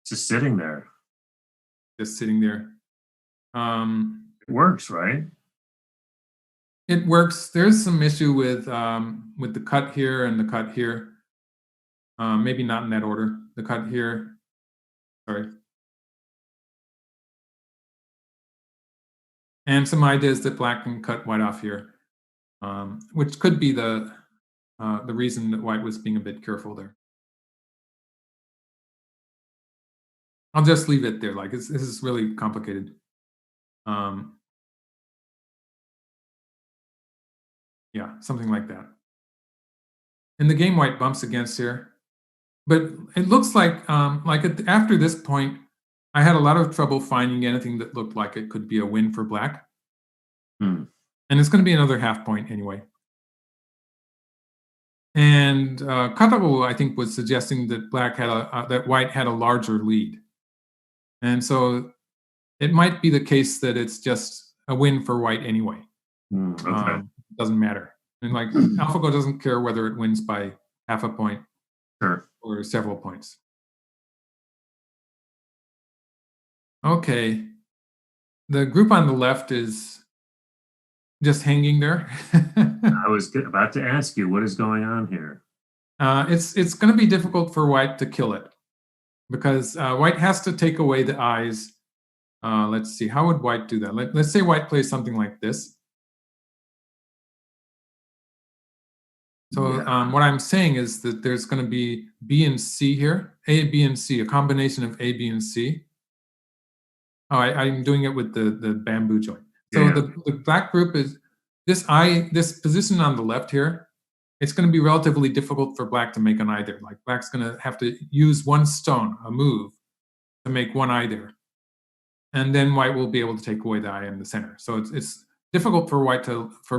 Just sitting there. Just sitting there. It works, right? It works. There's some issue with the cut here and the cut here. Maybe not in that order. The cut here. Sorry. And some ideas that black can cut white off here, which could be the reason that white was being a bit careful there. I'll just leave it there. Like this is really complicated. Yeah, something like that. In the game, white bumps against here, but it looks like after this point, I had a lot of trouble finding anything that looked like it could be a win for black. And it's going to be another half point anyway. And Katabu, I think, was suggesting that that white had a larger lead. And so it might be the case that it's just a win for white anyway. Okay. It doesn't matter. And like AlphaGo doesn't care whether it wins by half a point or several points. Okay. The group on the left is just hanging there. I was about to ask you, what is going on here? It's going to be difficult for white to kill it because white has to take away the eyes. Let's see, how would white do that? Let's say white plays something like this. So what I'm saying is that there's going to be B and C here, A, B, and C, a combination of A, B, and C. Oh, I'm doing it with the bamboo joint. So Yeah. the black group is this position on the left here. It's going to be relatively difficult for black to make an eye there. Like black's going to have to use one stone, a move, to make one eye there, and then white will be able to take away the eye in the center. So it's difficult for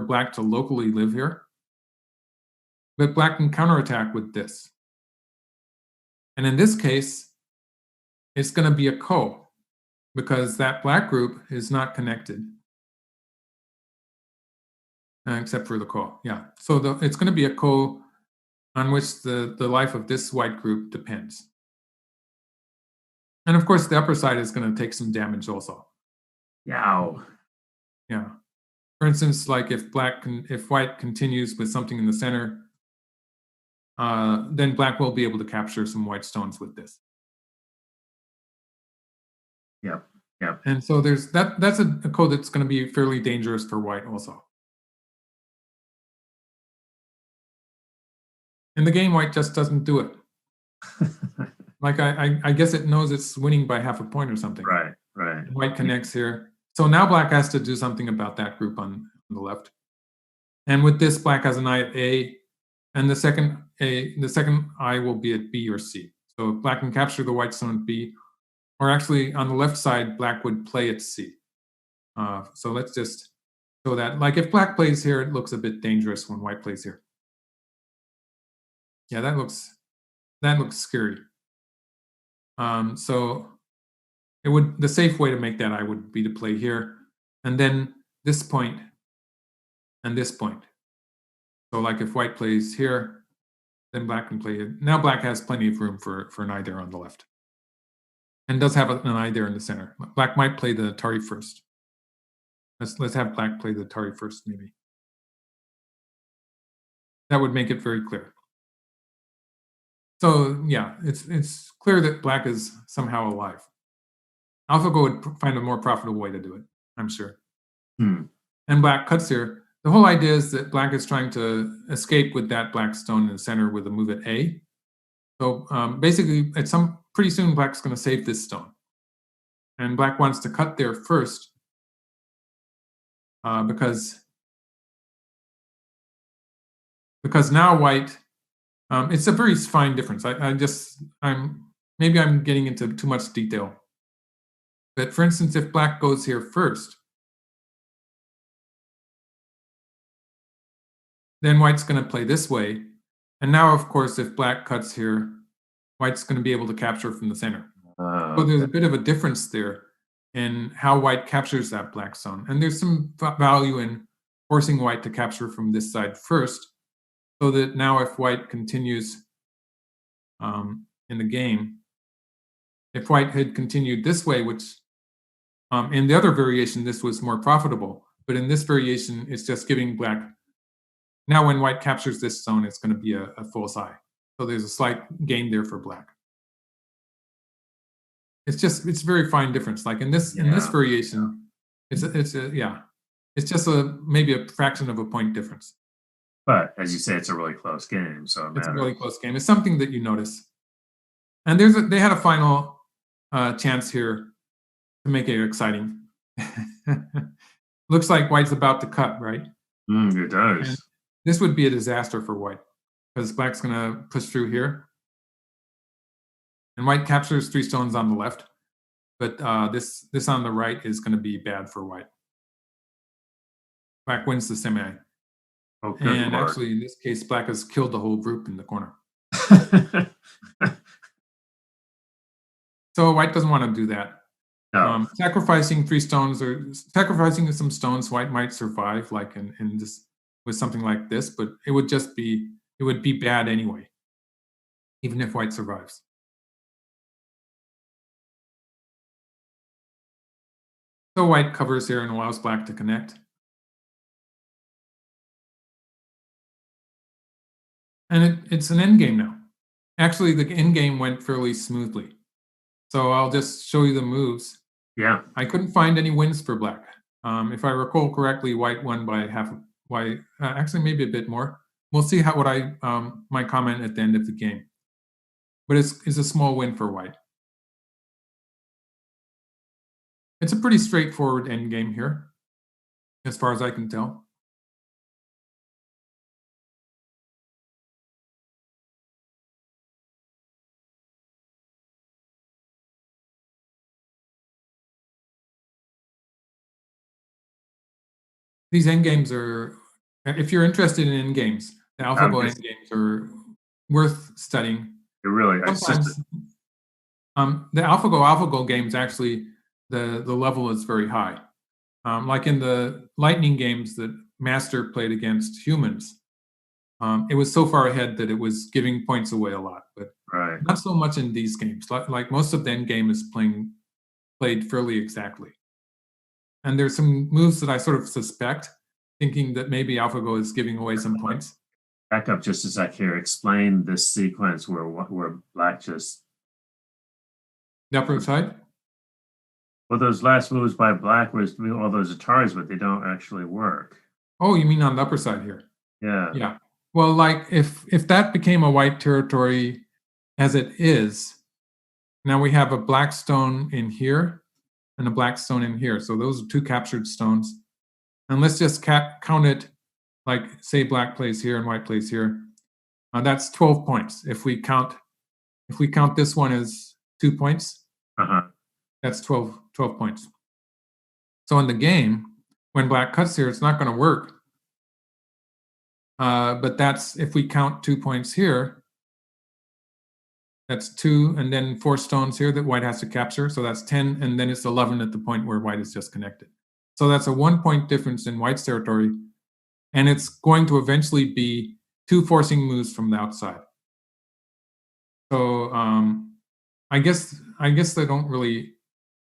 black to locally live here, but black can counterattack with this. And in this case, it's going to be a ko because that black group is not connected. Except for the ko, yeah. So it's going to be a ko on which the life of this white group depends. And of course, the upper side is going to take some damage also. Yow. Yeah. For instance, like if white continues with something in the center, then black will be able to capture some white stones with this. Yep. Yep. And so that's a code that's going to be fairly dangerous for white also. In the game, white just doesn't do it. Like I guess it knows it's winning by half a point or something. Right. White connects here. So now black has to do something about that group on the left. And with this, black has an eye at A, and the second eye will be at B or C. So if black can capture the white stone at B, or actually on the left side, black would play at C. So let's just show that. Like if black plays here, it looks a bit dangerous when white plays here. Yeah, that looks scary. So the safe way to make that eye would be to play here, and then this point and this point. So like if white plays here, then black can play it. Now black has plenty of room for an eye there on the left. And does have an eye there in the center. Black might play the Atari first. Let's have black play the Atari first, maybe. That would make it very clear. So yeah, it's clear that black is somehow alive. AlphaGo would find a more profitable way to do it, I'm sure. And black cuts here. The whole idea is that black is trying to escape with that black stone in the center with a move at A. So basically, pretty soon, black's going to save this stone. And black wants to cut there first because now white, it's a very fine difference. Maybe I'm getting into too much detail. But for instance, if black goes here first, then white's going to play this way. And now, of course, if black cuts here, white's going to be able to capture from the center. So there's a bit of a difference there in how white captures that black stone. And there's some value in forcing white to capture from this side first, so that now if white continues in the game, if white had continued this way, which in the other variation, this was more profitable, but in this variation, it's just giving black. Now when white captures this stone, it's going to be a false eye. So there's a slight gain there for black. It's a very fine difference. Like in this variation, it's just maybe a fraction of a point difference. But as you say, it's a really close game, so it's a really close game. It's something that you notice. And they had a final chance here to make it exciting. Looks like white's about to cut, right? It does. And this would be a disaster for white because black's going to push through here. And white captures 3 stones on the left, but this on the right is going to be bad for white. Black wins the semi. Oh, and actually, in this case, black has killed the whole group in the corner. So white doesn't want to do that. No. Sacrificing 3 stones or sacrificing some stones, white might survive, like in this with something like this, but it would be bad anyway, even if white survives. So white covers here and allows black to connect. And it's an endgame now. Actually, the endgame went fairly smoothly. So I'll just show you the moves. Yeah. I couldn't find any wins for black. If I recall correctly, white won by white, actually maybe a bit more. We'll see what I my comment at the end of the game. But it's a small win for white. It's a pretty straightforward endgame here, as far as I can tell. These endgames are, if you're interested in endgames, the I'm AlphaGo just, endgames are worth studying. it really, it's just, Sometimes the AlphaGo games actually the level is very high. Like in the Lightning games that Master played against humans, it was so far ahead that it was giving points away a lot, but right. not so much in these games. Like most of the end game is played fairly exactly. And there's some moves that I sort of suspect, thinking that maybe AlphaGo is giving away some points. Back up just a sec here. Explain this sequence where black just. The upper side? Well, those last moves by black was all those Ataris, but they don't actually work. Oh, you mean on the upper side here? Yeah. Yeah. Well, like if that became a white territory as it is, now we have a black stone in here and a black stone in here. So those are two captured stones. And let's just count it like, say black plays here and white plays here. That's 12 points. If we count this one as 2 points, that's 12 points. So in the game, when black cuts here, it's not going to work. But that's if we count 2 points here, that's 2, and then 4 stones here that white has to capture. So that's 10, and then it's 11 at the point where white is just connected. So that's a 1-point difference in white's territory, and it's going to eventually be 2 forcing moves from the outside. So I guess they don't really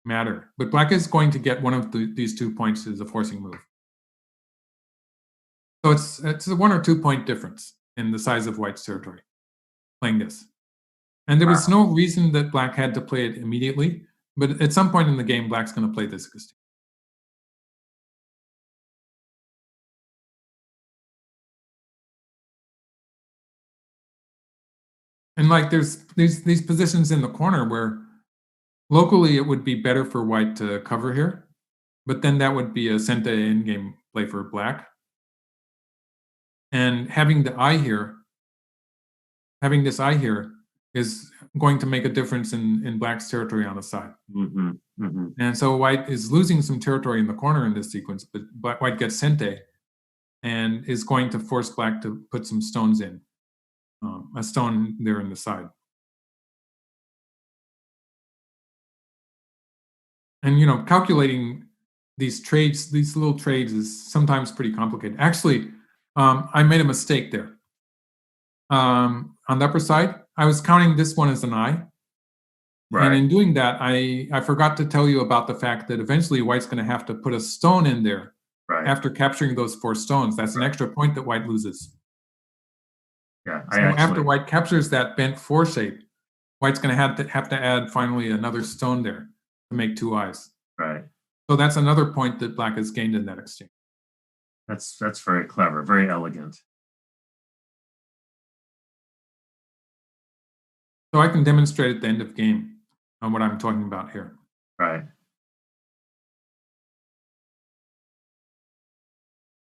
matter. But black is going to get one of these 2 points as a forcing move. So it's a 1 or 2 point difference in the size of white's territory playing this. And there was no reason that black had to play it immediately, but at some point in the game, black's going to play this Agustin. And like there's these positions in the corner where locally it would be better for white to cover here, but then that would be a Sente endgame play for black. And having this eye here is going to make a difference in black's territory on the side. And so white is losing some territory in the corner in this sequence, but white gets Sente and is going to force black to put some stones in, a stone there in the side. And, calculating these trades, these little trades is sometimes pretty complicated. Actually, I made a mistake there. On the upper side, I was counting this one as an eye. Right. And in doing that, I forgot to tell you about the fact that eventually white's going to have to put a stone in there after capturing those 4 stones. That's an extra point that white loses. Yeah. So after white captures that bent 4 shape, white's going to have to add finally another stone there to make 2 eyes. Right. So that's another point that black has gained in that exchange. That's very clever, very elegant. So I can demonstrate at the end of game on what I'm talking about here. Right.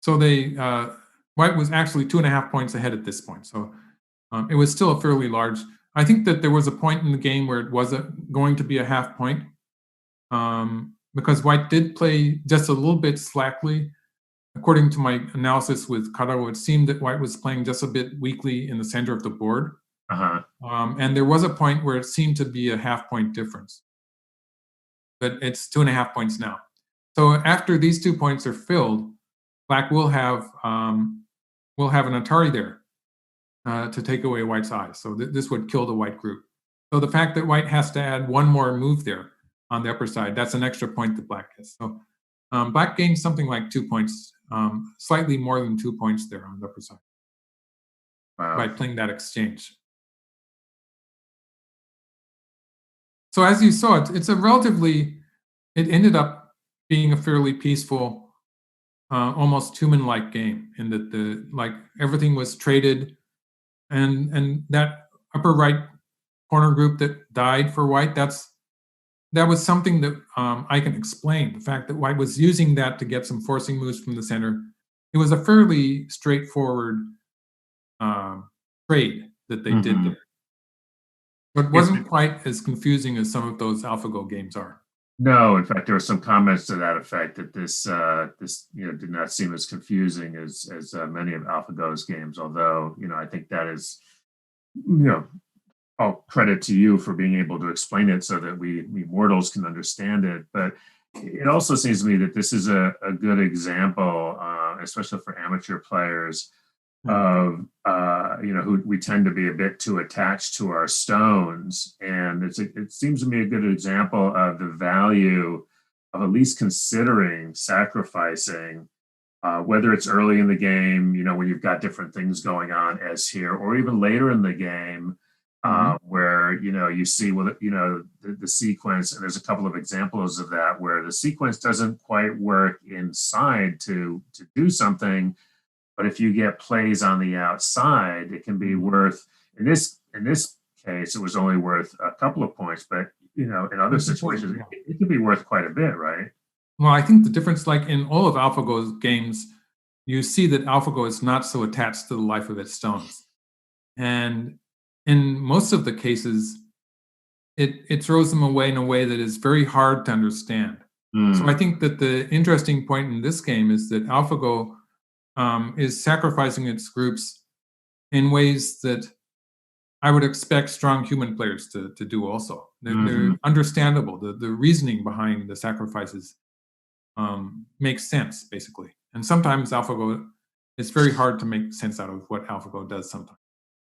So white was actually 2.5 points ahead at this point. So it was still a fairly large. I think that there was a point in the game where it was going to be a half point, because white did play just a little bit slackly. According to my analysis with Karo, it seemed that white was playing just a bit weakly in the center of the board. And there was a point where it seemed to be a half point difference. But it's 2.5 points now. So after these 2 points are filled, black will have an Atari there to take away white's eyes. So this would kill the white group. So the fact that white has to add 1 more move there on the upper side, that's an extra point that black gets. So black gains something like 2 points, slightly more than 2 points there on the upper side. by Wow. playing that exchange. So as you saw, it ended up being a fairly peaceful, almost human-like game in that everything was traded, and that upper right corner group that died for white, that was something that I can explain. The fact that white was using that to get some forcing moves from the center. It was a fairly straightforward um, trade that they did Hmm. there. But it wasn't quite as confusing as some of those AlphaGo games are. No, in fact, there were some comments to that effect that this did not seem as confusing as many of AlphaGo's games. Although I think that is all credit to you for being able to explain it so that we mortals can understand it. But it also seems to me that this is a good example, especially for amateur players, Yeah. of who we tend to be a bit too attached to our stones, and it seems to me a good example of the value of at least considering sacrificing, whether it's early in the game, when you've got different things going on as here, or even later in the game, Mhm. where you see, well, the sequence, and there's a couple of examples of that where the sequence doesn't quite work inside to do something, but if you get plays on the outside, it can be worth, in this case, it was only worth a couple of points, but in other situations, Yeah. it could be worth quite a bit, right? Well, I think the difference, like in all of AlphaGo's games, you see that AlphaGo is not so attached to the life of its stones. And in most of the cases, it throws them away in a way that is very hard to understand. So I Mm, think that the interesting point in this game is that AlphaGo is sacrificing its groups in ways that I would expect strong human players to do also. They're mhm. understandable. The reasoning behind the sacrifices makes sense, basically. And sometimes AlphaGo, it's very hard to make sense out of what AlphaGo does sometimes,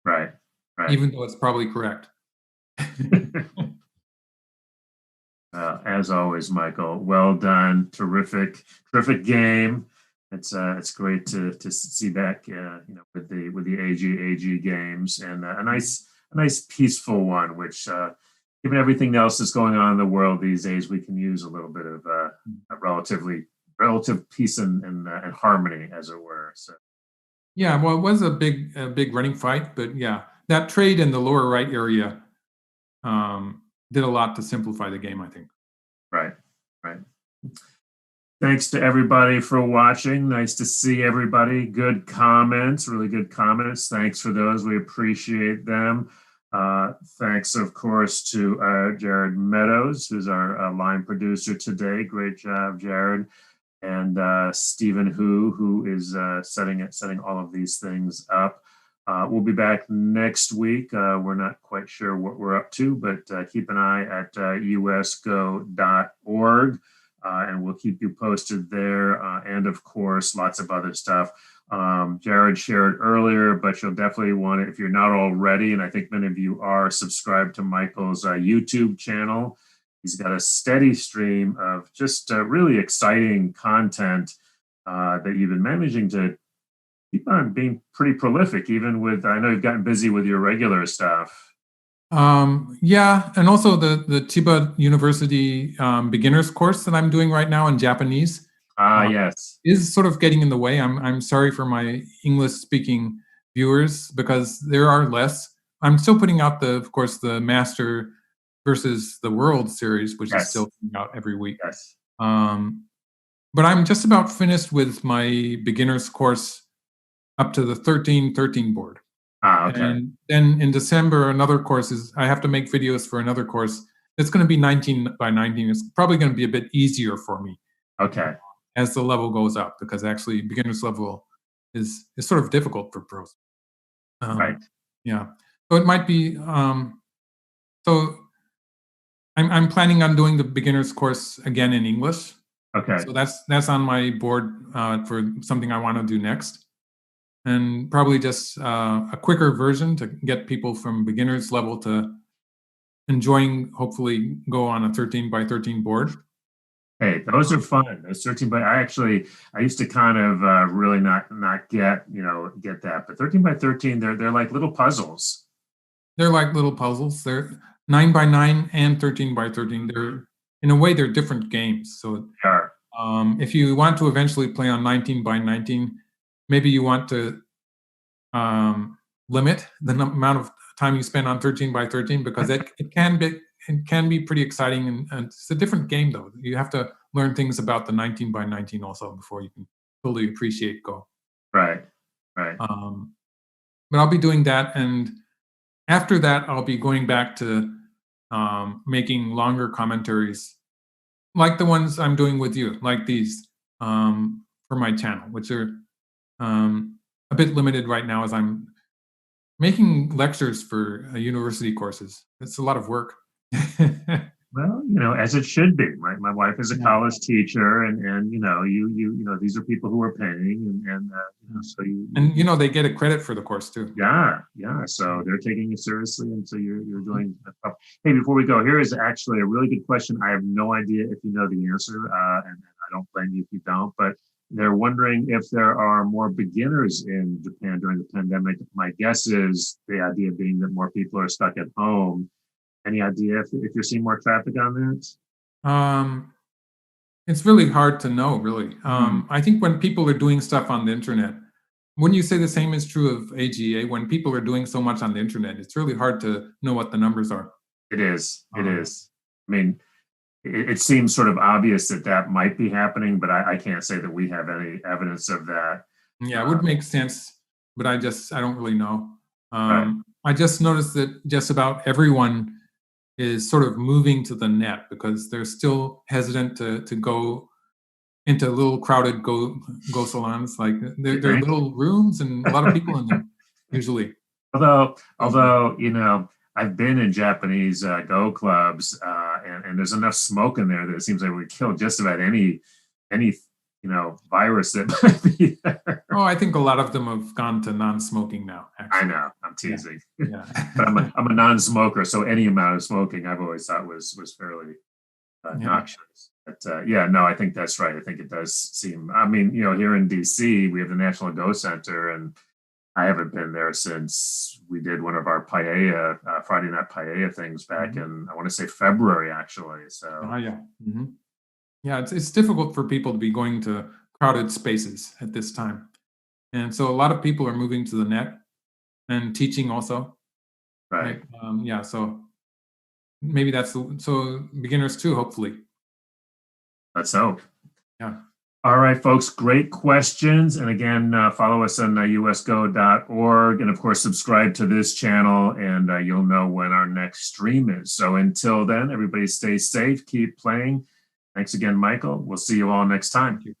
Right, right. even though it's probably correct. As always, Michael, well done. Terrific game. It's great to see back, with the AG games, and a nice peaceful one. Which, given everything else that's going on in the world these days, we can use a little bit of a relative peace and harmony, as it were. So, Yeah, well, it was a big running fight, but yeah, that trade in the lower right area did a lot to simplify the game, I think. right, right. Thanks to everybody for watching. Nice to see everybody. Good comments, really good comments. Thanks for those. We appreciate them. Thanks, of course, to Jared Meadows, who's our line producer today. Great job, Jared. And Stephen who is setting all of these things up. We'll be back next week. We're not quite sure what we're up to, but keep an eye at usgo.org. And we'll keep you posted there. And of course, lots of other stuff. Jared shared earlier, but you'll definitely want to, if you're not already, and I think many of you are, subscribed to Michael's YouTube channel. He's got a steady stream of just really exciting content that you've been managing to keep on being pretty prolific, even with, I know you've gotten busy with your regular stuff. Yeah, and also the Chiba University beginners course that I'm doing right now in Japanese Ah, uh, yes. is sort of getting in the way. I'm sorry for my English speaking viewers because there are less. I'm still putting out of course, the Master versus the World series, which is Yes. still coming out every week. Yes. Um, but I'm just about finished with my beginners course up to the 1313 board. Ah, okay. And then in December, another course is I have to make videos for another course. It's going to be 19 by 19. It's probably going to be a bit easier for me Okay. as the level goes up because actually beginner's level is sort of difficult for pros. Right. Um, yeah, so it might be. So I'm planning on doing the beginner's course again in English. Okay. So that's on my board for something I want to do next, and probably just a quicker version to get people from beginners level to enjoying, hopefully go on a 13 by 13 board. Hey, those are fun. Those 13 by I used to kind of really not get, get that. But 13 by 13, they're like little puzzles. They're like little puzzles. They're 9 by 9 and 13 by 13. They're in a way they're different games. So They are. if you want to eventually play on 19 by 19, maybe you want to limit the amount of time you spend on 13 by 13 because it can be pretty exciting and it's a different game though. You have to learn things about the 19 by 19 also before you can fully appreciate Go. Right. Right. Um, but I'll be doing that, and after that, I'll be going back to making longer commentaries, like the ones I'm doing with you, like these for my channel, which are a bit limited right now as I'm making lectures for university courses. It's a lot of work. Well, as it should be. My wife is a Yeah. college teacher, and these are people who are paying, and so And they get a credit for the course too. yeah, yeah. So they're taking it seriously, and so you're doing. Hey, before we go, here is actually a really good question. I have no idea if you know the answer, and I don't blame you if you don't. But they're wondering if there are more beginners in Japan during the pandemic. My guess is the idea being that more people are stuck at home. Any idea if you're seeing more traffic on that? It's really hard to know, really. I think when people are doing stuff on the internet, wouldn't you say the same is true of AGA? When people are doing so much on the internet, it's really hard to know what the numbers are. It is. It Um, is. I mean, it seems sort of obvious that might be happening, but I can't say that we have any evidence of that. yeah, it would make sense, but I don't really know. Right. I just noticed that just about everyone is sort of moving to the net because they're still hesitant to go into little crowded go salons. Like You they're think? little rooms and a lot of people in them usually. Although, Usually. although I've been in Japanese Go clubs, and there's enough smoke in there that it seems like we kill just about any virus that might be there. Oh, I think a lot of them have gone to non-smoking now. I Actually, know, I'm yeah, teasing, but I'm yeah, a, I'm a non-smoker, so any amount of smoking I've always thought was fairly yeah, noxious. But yeah, no, I think that's right. I think it does seem. I mean, here in DC, we have the National Go Center, and I haven't been there since we did one of our paella Friday night paella things back mhm. in I want to say February actually. So Oh, yeah, yeah. It's difficult for people to be going to crowded spaces at this time, and so a lot of people are moving to the net and teaching also. right, Like, yeah, so maybe so beginners too. Hopefully, let's hope. yeah. All right, folks, great questions. And again, follow us on usgo.org. And of course, subscribe to this channel and you'll know when our next stream is. So until then, everybody stay safe, keep playing. Thanks again, Michael. We'll see you all next time. Thank you.